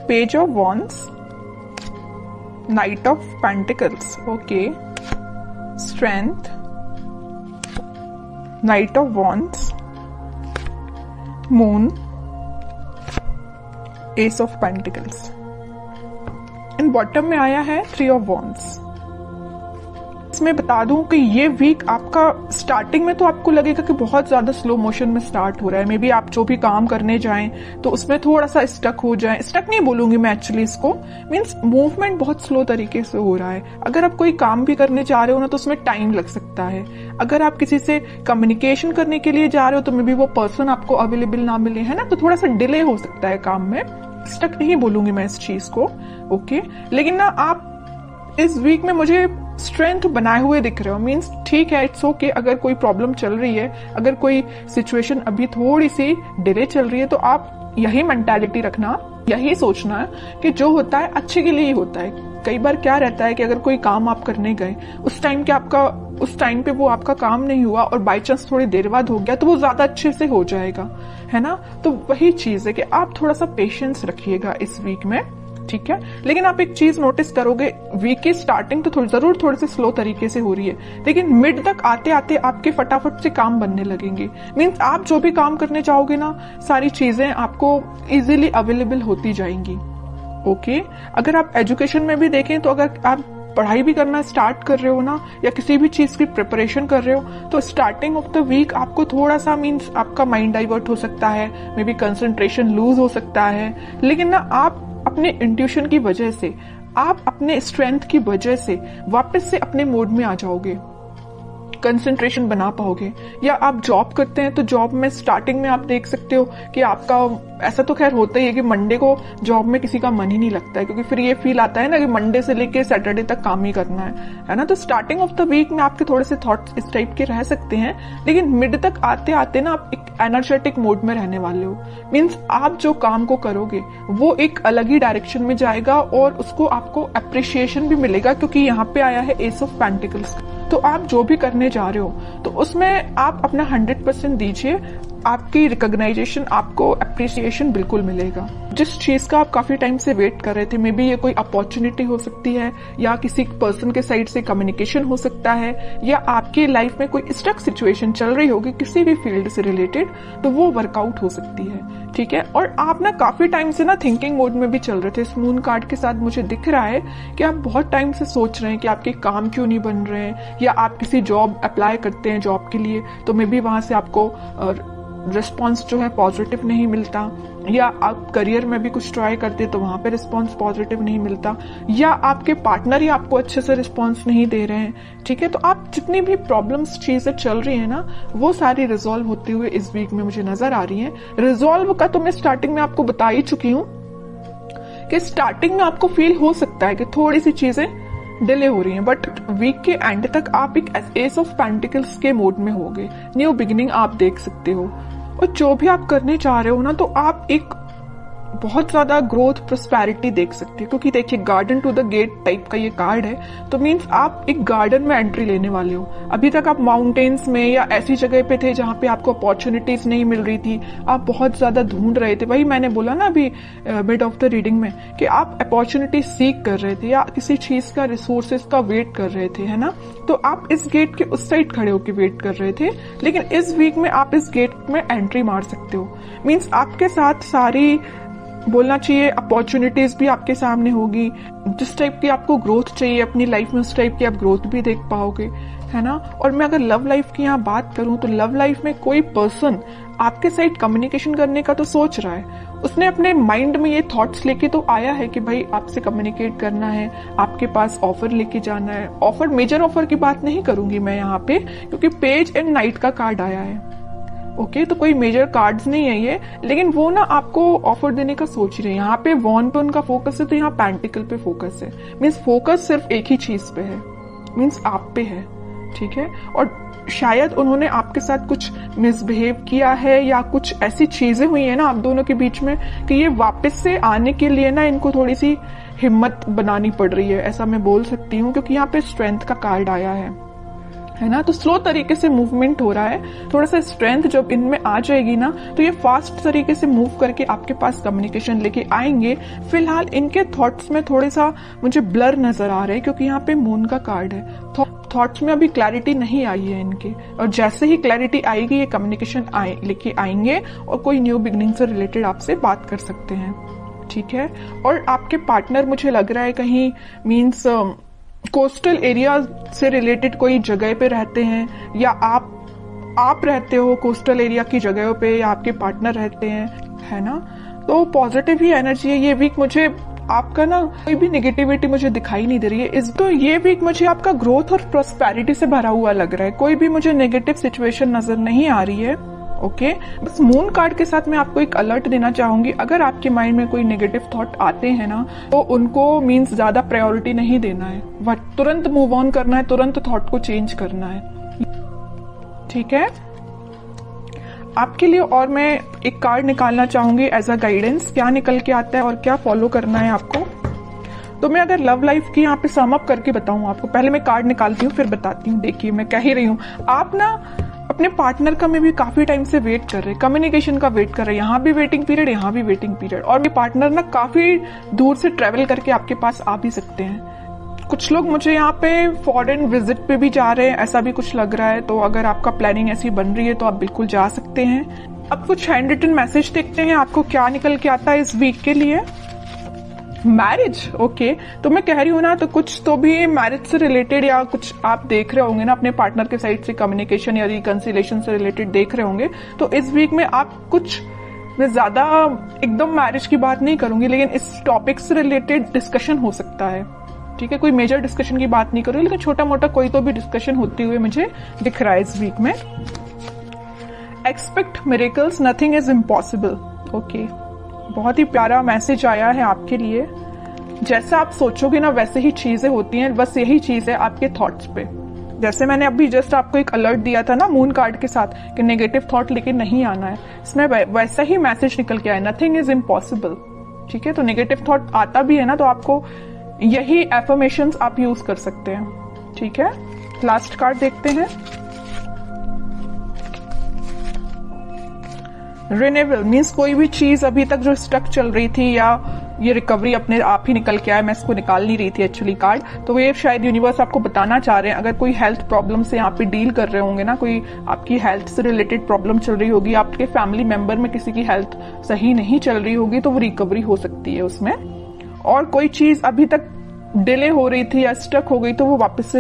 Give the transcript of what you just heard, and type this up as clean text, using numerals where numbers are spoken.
Page of wands, night of pentacles, okay, strength, night of wands, moon, S of pentacles. In bottom में आया है three of wands. इसमें बता दूं कि ये वीक आपका स्टार्टिंग में तो आपको लगेगा कि बहुत ज्यादा स्लो मोशन में स्टार्ट हो रहा है। मे बी आप जो भी काम करने जाएं तो उसमें थोड़ा सा स्टक हो जाए। स्टक नहीं बोलूंगी मैं एक्चुअली, इसको मीन्स मूवमेंट बहुत स्लो तरीके से हो रहा है। अगर आप कोई काम भी करने जा रहे हो ना तो उसमें टाइम लग सकता है। अगर आप किसी से कम्युनिकेशन करने के लिए जा रहे हो तो मे बी वो पर्सन आपको अवेलेबल ना मिले, है ना, तो थोड़ा सा डिले हो सकता है काम में। स्टक नहीं बोलूंगी मैं इस चीज को, ओके। लेकिन ना आप इस वीक में मुझे स्ट्रेंथ बनाए हुए दिख रहे हो, मीन्स ठीक है, इट्स ओके। अगर कोई प्रॉब्लम चल रही है, अगर कोई सिचुएशन अभी थोड़ी सी डिले चल रही है, तो आप यही मेंटालिटी रखना, यही सोचना कि जो होता है अच्छे के लिए ही होता है। कई बार क्या रहता है कि अगर कोई काम आप करने गए, उस टाइम पे वो आपका काम नहीं हुआ और बाई चांस थोड़ी देर बाद हो गया तो वो ज्यादा अच्छे से हो जाएगा, है ना। तो वही चीज है कि आप थोड़ा सा पेशेंस रखिएगा इस वीक में, ठीक है। लेकिन आप एक चीज नोटिस करोगे, वीक की स्टार्टिंग तो जरूर थोड़ी सी स्लो तरीके से हो रही है, लेकिन मिड तक आते आते आपके फटाफट से काम बनने लगेंगे। मीन्स आप जो भी काम करने चाहोगे ना, सारी चीजें आपको इजीली अवेलेबल होती जाएंगी, ओके। अगर आप एजुकेशन में भी देखें तो अगर आप पढ़ाई भी करना स्टार्ट कर रहे हो ना, या किसी भी चीज की प्रिपरेशन कर रहे हो, तो स्टार्टिंग ऑफ द वीक आपको थोड़ा सा मीन्स आपका माइंड डाइवर्ट हो सकता है, मे बी कंसंट्रेशन लूज हो सकता है। लेकिन ना आप अपने इंट्यूशन की वजह से, आप अपने स्ट्रेंथ की वजह से वापस से अपने मोड में आ जाओगे, कंसंट्रेशन बना पाओगे। या आप जॉब करते हैं तो जॉब में स्टार्टिंग में आप देख सकते हो कि आपका, ऐसा तो खैर होता ही है कि मंडे को जॉब में किसी का मन ही नहीं लगता है, क्योंकि फिर ये फील आता है ना कि मंडे से लेके सैटरडे तक काम ही करना है ना। तो स्टार्टिंग ऑफ द वीक में आपके थोड़े से थॉट्स इस टाइप के रह सकते हैं, लेकिन मिड तक आते आते ना आप एक एनर्जेटिक मोड में रहने वाले हो। मीन्स आप जो काम को करोगे वो एक अलग ही डायरेक्शन में जाएगा और उसको आपको अप्रिशिएशन भी मिलेगा, क्योंकि यहाँ पे आया है एस ऑफ पेंटिकल्स। तो आप जो भी करने जा रहे हो तो उसमें आप अपना 100% दीजिए, आपकी रिकॉग्नाइजेशन, आपको अप्रिसिएशन बिल्कुल मिलेगा। जिस चीज का आप काफी टाइम से वेट कर रहे थे, मे बी ये कोई अपॉर्चुनिटी हो सकती है, या किसी पर्सन के साइड से कम्युनिकेशन हो सकता है, या आपकी लाइफ में कोई स्टक सिचुएशन चल रही होगी किसी भी फील्ड से रिलेटेड, तो वो वर्कआउट हो सकती है, ठीक है। और आप ना काफी टाइम से ना थिंकिंग मोड में भी चल रहे थे। इस मून कार्ड के साथ मुझे दिख रहा है कि आप बहुत टाइम से सोच रहे हैं कि आपके काम क्यों नहीं बन रहे हैं, या आप किसी जॉब अप्लाई करते हैं जॉब के लिए तो मे बी वहां से आपको रिस्पॉन्स जो है पॉजिटिव नहीं मिलता, या आप करियर में भी कुछ ट्राई करते तो वहां पे रिस्पॉन्स पॉजिटिव नहीं मिलता, या आपके पार्टनर ही आपको अच्छे से रिस्पॉन्स नहीं दे रहे हैं, ठीक है। तो आप जितनी भी प्रॉब्लम्स चीजें चल रही है ना, वो सारी रिजॉल्व होते हुए इस वीक में मुझे नजर आ रही है। रिजॉल्व का तो मैं स्टार्टिंग में आपको बता ही चुकी हूँ कि स्टार्टिंग में आपको फील हो सकता है कि थोड़ी सी चीजें डिले हो रही हैं, बट वीक के एंड तक आप एक एस ऑफ पेंटिकल्स के मोड में होगे। न्यू बिगिनिंग आप देख सकते हो, और जो भी आप करने चाह रहे हो ना, तो आप एक बहुत ज्यादा ग्रोथ, प्रोस्पेरिटी देख सकते हो। क्योंकि देखिए, garden to the gate type का ये कार्ड है, तो मीन्स आप एक गार्डन में एंट्री लेने वाले हो। अभी तक आप माउंटेन्स में या ऐसी जगह पे थे जहां पे आपको अपॉर्चुनिटीज नहीं मिल रही थी, आप बहुत ज्यादा ढूंढ रहे थे। वही मैंने बोला ना अभी मिड ऑफ द रीडिंग में कि आप अपॉर्चुनिटी सीख कर रहे थे, या किसी चीज का, रिसोर्सेज का वेट कर रहे थे, है ना। तो आप इस गेट के उस साइड खड़े होकर वेट कर रहे थे, लेकिन इस वीक में आप इस गेट में एंट्री मार सकते हो। मीन्स आपके साथ सारी, बोलना चाहिए, अपॉर्चुनिटीज भी आपके सामने होगी। जिस टाइप की आपको ग्रोथ चाहिए अपनी लाइफ में, उस टाइप की आप ग्रोथ भी देख पाओगे, है ना। और मैं अगर लव लाइफ की यहाँ बात करूं तो लव लाइफ में कोई पर्सन आपके साथ कम्युनिकेशन करने का तो सोच रहा है, उसने अपने माइंड में ये थॉट्स लेके तो आया है कि भाई आपसे कम्युनिकेट करना है, आपके पास ऑफर लेके जाना है। ऑफर, मेजर ऑफर की बात नहीं करूंगी मैं यहाँ पे, क्योंकि पेज एंड नाइट का कार्ड आया है, ओके। तो कोई मेजर कार्ड्स नहीं है ये, लेकिन वो ना आपको ऑफर देने का सोच रहे हैं। यहाँ पे वॉन पे उनका फोकस है, तो यहाँ पेंटिकल पे फोकस है। मीन्स फोकस सिर्फ एक ही चीज पे है, मीन्स आप पे है, ठीक है। और शायद उन्होंने आपके साथ कुछ मिसबिहेव किया है, या कुछ ऐसी चीजें हुई है ना आप दोनों के बीच में कि ये वापस से आने के लिए ना इनको थोड़ी सी हिम्मत बनानी पड़ रही है, ऐसा मैं बोल सकती हूँ। क्योंकि यहाँ पे स्ट्रेंथ का कार्ड आया है, है ना। तो स्लो तरीके से मूवमेंट हो रहा है, थोड़ा सा स्ट्रेंथ जब इनमें आ जाएगी ना तो ये फास्ट तरीके से मूव करके आपके पास कम्युनिकेशन लेके आएंगे। फिलहाल इनके थॉट्स में थोड़ा सा मुझे ब्लर नजर आ रहे हैं क्योंकि यहाँ पे मून का कार्ड है। थॉट्स में अभी क्लैरिटी नहीं आई है इनके, और जैसे ही क्लैरिटी आएगी ये कम्युनिकेशन लेके आएंगे और कोई न्यू बिगनिंग से रिलेटेड आपसे बात कर सकते हैं, ठीक है। और आपके पार्टनर मुझे लग रहा है कहीं मीन्स कोस्टल एरिया से रिलेटेड कोई जगह पे रहते हैं, या आप रहते हो कोस्टल एरिया की जगहों पे, या आपके पार्टनर रहते हैं, है ना। तो पॉजिटिव ही एनर्जी है ये वीक। मुझे आपका ना कोई भी नेगेटिविटी मुझे दिखाई नहीं दे रही है तो ये वीक मुझे आपका ग्रोथ और प्रॉस्पेरिटी से भरा हुआ लग रहा है। कोई भी मुझे नेगेटिव सिचुएशन नजर नहीं आ रही है, ओके। बस मून कार्ड के साथ मैं आपको एक अलर्ट देना चाहूंगी, अगर आपके माइंड में कोई नेगेटिव थॉट आते हैं ना तो उनको मीन्स ज्यादा प्रायोरिटी नहीं देना है, वह तुरंत मूव ऑन करना है, तुरंत थॉट को चेंज करना है, ठीक है। आपके लिए और मैं एक कार्ड निकालना चाहूंगी एज अ गाइडेंस, क्या निकल के आता है और क्या फॉलो करना है आपको। तो मैं अगर लव लाइफ की यहाँ पे सम अप करके बताऊं आपको, पहले मैं कार्ड निकालती हूँ फिर बताती हूँ। देखिए मैं कह ही रही हूँ, आप ना अपने पार्टनर का में भी काफी टाइम से वेट कर रहे हैं, कम्युनिकेशन का वेट कर रहे हैं, यहाँ भी वेटिंग पीरियड, यहाँ भी वेटिंग पीरियड, और ये पार्टनर ना काफी दूर से ट्रेवल करके आपके पास आ भी सकते हैं। कुछ लोग मुझे यहाँ पे फॉरेन विजिट पे भी जा रहे हैं, ऐसा भी कुछ लग रहा है। तो अगर आपका प्लानिंग ऐसी बन रही है तो आप बिल्कुल जा सकते हैं। अब कुछ हैंड रिटन मैसेज देखते हैं आपको क्या निकल के आता है इस वीक के लिए। Marriage, okay. तो मैं कह रही हूँ ना, तो कुछ तो भी मैरिज से रिलेटेड या कुछ आप देख रहे होंगे ना, अपने पार्टनर के साइड से कम्युनिकेशन या रिकंसिलेशन से रिलेटेड देख रहे होंगे। तो इस वीक में आप कुछ, मैं ज्यादा एकदम मैरिज की बात नहीं करूंगी, लेकिन इस टॉपिक से रिलेटेड डिस्कशन हो सकता है, ठीक है। कोई मेजर डिस्कशन की बात नहीं करूंगी, लेकिन छोटा मोटा कोई तो भी डिस्कशन होती हुई मुझे दिख रहा है इस वीक में। Expect miracles, nothing is impossible, okay. बहुत ही प्यारा मैसेज आया है आपके लिए। जैसा आप सोचोगे ना वैसे ही चीजें होती हैं, बस यही चीज है आपके थॉट्स पे। जैसे मैंने अभी जस्ट आपको एक अलर्ट दिया था ना मून कार्ड के साथ कि नेगेटिव थॉट लेके नहीं आना है, इसमें वैसा ही मैसेज निकल के आया, नथिंग इज इम्पॉसिबल, ठीक है। तो नेगेटिव थॉट आता भी है ना तो आपको यही एफर्मेशंस आप यूज कर सकते हैं, ठीक है। लास्ट कार्ड देखते हैं, रिन्यूअल मीन्स कोई भी चीज अभी तक जो स्टक चल रही थी या ये रिकवरी अपने आप ही निकल के आया, मैं इसको निकाल नहीं रही थी एक्चुअली कार्ड। तो ये शायद यूनिवर्स आपको बताना चाह रहे हैं, अगर कोई हेल्थ प्रॉब्लम से यहाँ पे डील कर रहे होंगे ना, कोई आपकी हेल्थ से रिलेटेड प्रॉब्लम चल रही होगी, आपके फैमिली मेंबर में किसी की हेल्थ सही नहीं चल रही होगी, तो वो रिकवरी हो सकती है उसमें। और कोई चीज अभी तक डिले हो रही थी या स्टक हो गई तो वो वापस से